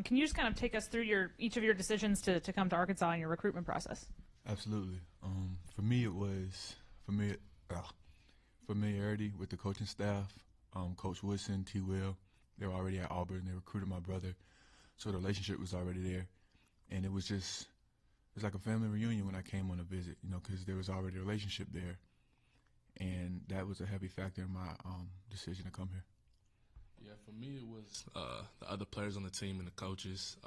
Can you just kind of take us through each of your decisions to come to Arkansas in your recruitment process? Absolutely. For me, it was familiarity with the coaching staff. Coach Woodson, T. Will, they were already at Auburn. They recruited my brother, so the relationship was already there. And it was like a family reunion when I came on a visit, because there was already a relationship there. And that was a heavy factor in my decision to come here. Yeah, for me it was the other players on the team and the coaches.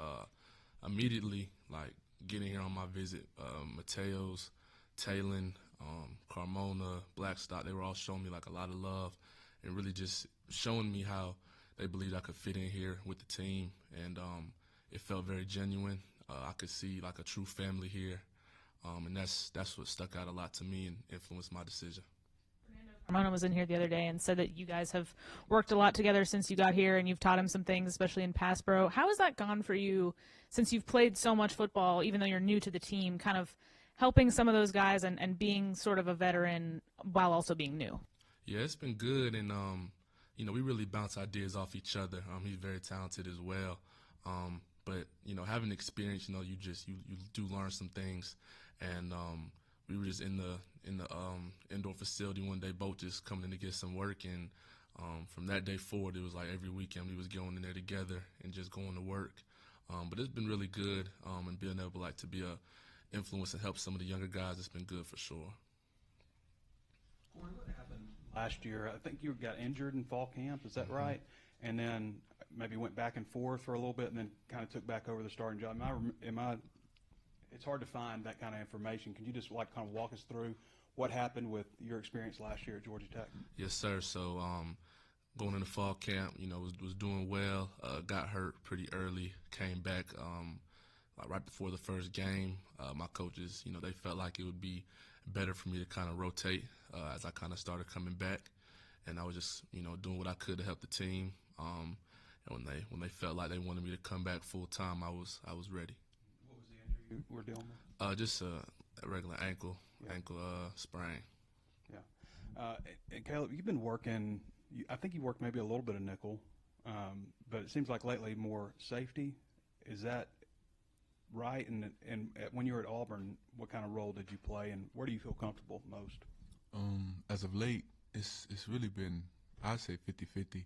Immediately, like getting here on my visit, Mateos, Talon, Carmona, Blackstock, they were all showing me like a lot of love and really just showing me how they believed I could fit in here with the team. And it felt very genuine. I could see like a true family here. And that's what stuck out a lot to me and influenced my decision. Carmona was in here the other day and said that you guys have worked a lot together since you got here and you've taught him some things, especially in pass pro. How has that gone for you since you've played so much football, even though you're new to the team, kind of helping some of those guys and being sort of a veteran while also being new? Yeah, it's been good, and we really bounce ideas off each other. He's very talented as well, but having experience, you do learn some things, and we were just in the indoor facility one day, both just coming in to get some work, and from that day forward, it was like every weekend we was going in there together and just going to work. But it's been really good, and being able to be a influence and help some of the younger guys, it's been good for sure. What happened last year? I think you got injured in fall camp, is that right? And then maybe went back and forth for a little bit and then kind of took back over the starting job. It's hard to find that kind of information. Can you just kind of walk us through what happened with your experience last year at Georgia Tech? Yes, sir. So going into fall camp, was doing well. Got hurt pretty early. Came back right before the first game. My coaches, they felt like it would be better for me to kind of rotate as I kind of started coming back, and I was just doing what I could to help the team. And when they felt like they wanted me to come back full time, I was ready. What was the injury you were dealing with? Just a regular ankle sprain. Yeah. And Caleb, you've been working. I think you worked maybe a little bit of nickel, but it seems like lately more safety. Is that right? And when you were at Auburn, what kind of role did you play, and where do you feel comfortable most? As of late, it's really been, I'd say 50-50.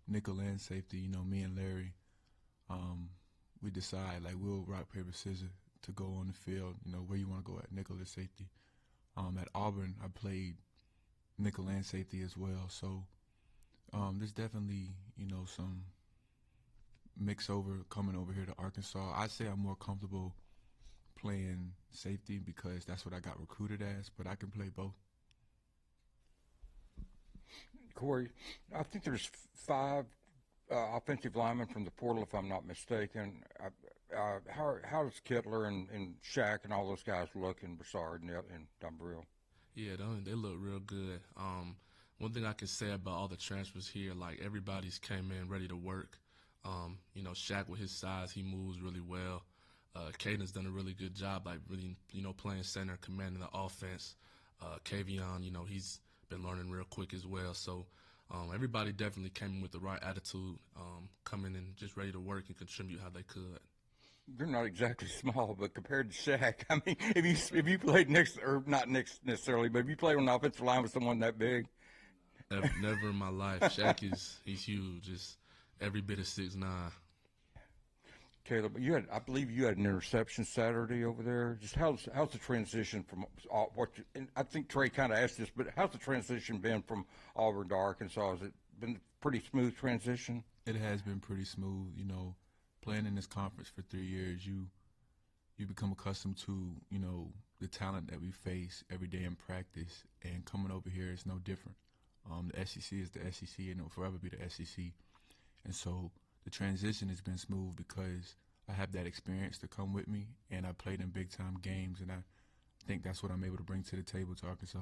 Nickel and safety, me and Larry, we decide, we'll rock, paper, scissors to go on the field, where you want to go at, nickel or safety. At Auburn, I played nickel and safety as well, so there's definitely, some mix over coming over here to Arkansas. I'd say I'm more comfortable playing safety because that's what I got recruited as, but I can play both. Corey, I think there's 5 offensive linemen from the portal, if I'm not mistaken. How does Kittler and Shaq and all those guys look in Broussard and Dumbrell? Yeah, they look real good. One thing I can say about all the transfers here, everybody's came in ready to work. Shaq with his size, he moves really well. Caden's done a really good job, really, playing center, commanding the offense. Kavion, he's been learning real quick as well. So everybody definitely came in with the right attitude, coming in just ready to work and contribute how they could. You're not exactly small, but compared to Shaq, I mean, if you played next, or not next necessarily, but if you played on the offensive line with someone that big. Never in my life. Shaq he's huge. Just every bit of 6'9". Caleb, I believe you had an interception Saturday over there. Just how's the transition from and I think Trey kind of asked this, but how's the transition been from Auburn to Arkansas? Has it been a pretty smooth transition? It has been pretty smooth. Playing in this conference for 3 years, you become accustomed to, the talent that we face every day in practice, and coming over here is no different. The SEC is the SEC, and it will forever be the SEC. And so the transition has been smooth because I have that experience to come with me, and I played in big-time games, and I think that's what I'm able to bring to the table to Arkansas.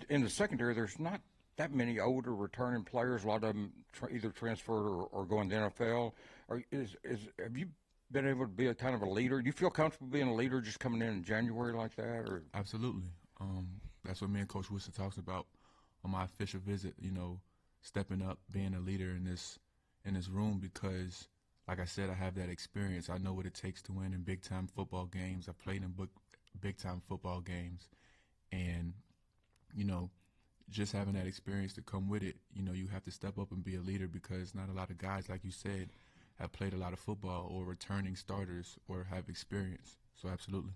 In the secondary, there's not that many older returning players. A lot of them either transferred or going to the NFL. Have you been able to be a kind of a leader? Do you feel comfortable being a leader just coming in January like that? Or? Absolutely. That's what me and Coach Wilson talks about on my official visit, stepping up, being a leader in this room, because like I said, I have that experience. I know what it takes to win in big-time football games. I played in big-time football games. And, you know, just having that experience to come with it, you know, you have to step up and be a leader because not a lot of guys, like you said, have played a lot of football or returning starters or have experience. So absolutely.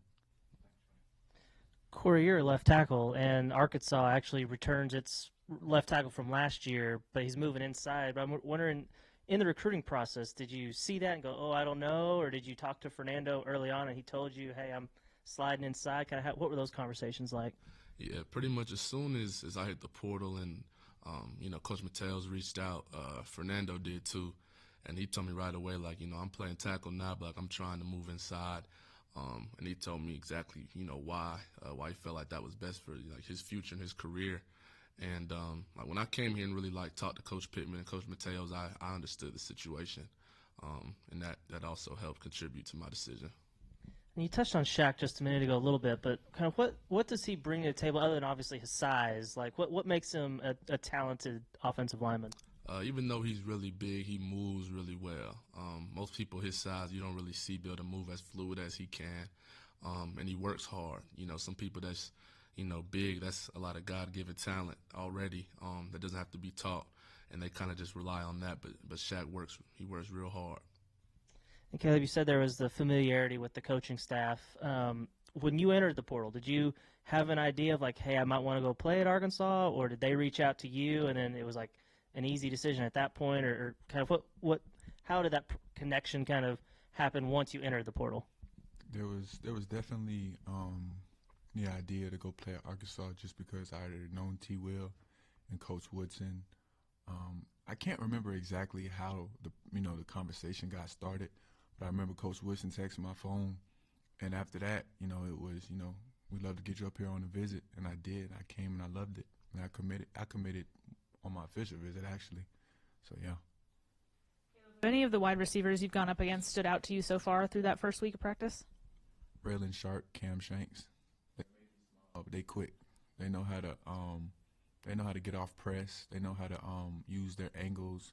Corey, you're a left tackle, and Arkansas actually returns its left tackle from last year, but he's moving inside. But I'm wondering, in the recruiting process, did you see that and go, oh, I don't know, or did you talk to Fernando early on and he told you, hey, I'm sliding inside? Kind of, what were those conversations like? Yeah, pretty much as soon as I hit the portal and, you know, Coach Mateos reached out, Fernando did too, and he told me right away, like, you know, I'm playing tackle now, but like, I'm trying to move inside. And he told me exactly, you know, why he felt like that was best for like his future and his career. And like when I came here and really like talked to Coach Pittman and Coach Mateos, I understood the situation, and that also helped contribute to my decision. And you touched on Shaq just a minute ago a little bit, but kind of what does he bring to the table other than obviously his size? Like what makes him a talented offensive lineman? Even though he's really big, he moves really well. Most people his size, you don't really see be able to move as fluid as he can, and he works hard. You know, some people that's, you know, big, that's a lot of God-given talent already that doesn't have to be taught, and they kind of just rely on that. But Shaq works real hard. And Caleb, you said there was the familiarity with the coaching staff. When you entered the portal, did you have an idea of like, hey, I might want to go play at Arkansas, or did they reach out to you and then it was like an easy decision at that point, or kind of how did that connection kind of happen once you entered the portal? There was definitely the idea to go play at Arkansas just because I had known T. Will and Coach Woodson. I can't remember exactly how the conversation got started, but I remember Coach Woodson texting my phone, and after that, you know, it was, you know, we'd love to get you up here on a visit, and I did. I came and I loved it, and I committed on my official visit actually. So yeah. Have any of the wide receivers you've gone up against stood out to you so far through that first week of practice? Braylon Sharp, Cam Shanks. They quick. They know how to get off press. They know how to use their angles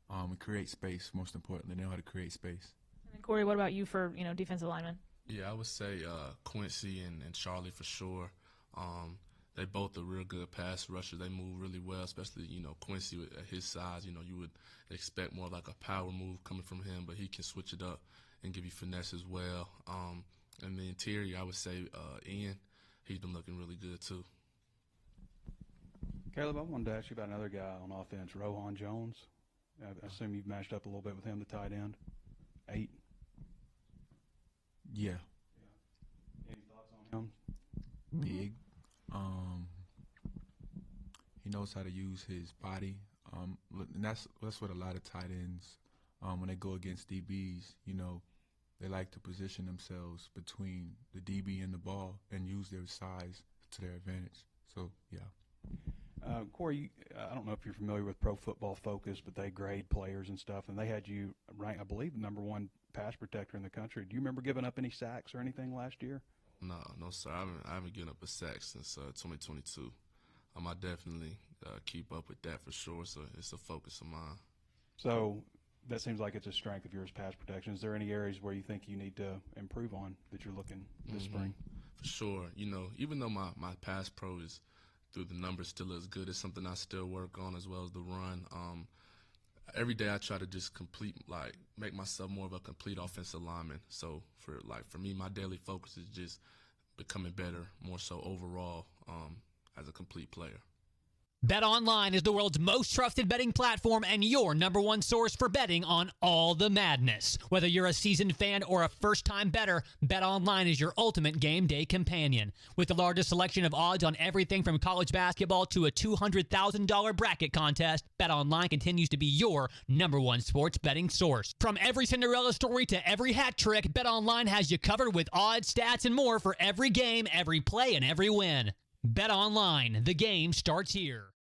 and create space. Most importantly, they know how to create space. And then Corey, what about you for defensive linemen? Yeah, I would say Quincy and Charlie for sure. They both are real good pass rushers. They move really well, especially, you know, Quincy at his size. You know, you would expect more of like a power move coming from him, but he can switch it up and give you finesse as well. And the interior, I would say Ian, he's been looking really good too. Caleb, I wanted to ask you about another guy on offense, Rohan Jones. I assume you've matched up a little bit with him, the tight end. 8. Yeah. Any thoughts on him? Big. He knows how to use his body. And that's what a lot of tight ends, when they go against DBs, you know, they like to position themselves between the DB and the ball and use their size to their advantage. So, yeah. Corey, I don't know if you're familiar with Pro Football Focus, but they grade players and stuff, and they had you ranked, I believe, the #1 pass protector in the country. Do you remember giving up any sacks or anything last year? No, sir. I haven't given up a sack since 2022. I definitely keep up with that for sure. So it's a focus of mine. So that seems like it's a strength of yours, pass protection. Is there any areas where you think you need to improve on that you're looking this spring? For sure. You know, even though my pass pro is through the numbers still as good, it's something I still work on as well as the run. Every day I try to just make myself more of a complete offensive lineman. So for me, my daily focus is just becoming better, more so overall, as a complete player. BetOnline is the world's most trusted betting platform and your #1 source for betting on all the madness. Whether you're a seasoned fan or a first-time bettor, BetOnline is your ultimate game day companion. With the largest selection of odds on everything from college basketball to a $200,000 bracket contest, BetOnline continues to be your #1 sports betting source. From every Cinderella story to every hat trick, BetOnline has you covered with odds, stats, and more for every game, every play, and every win. BetOnline, the game starts here.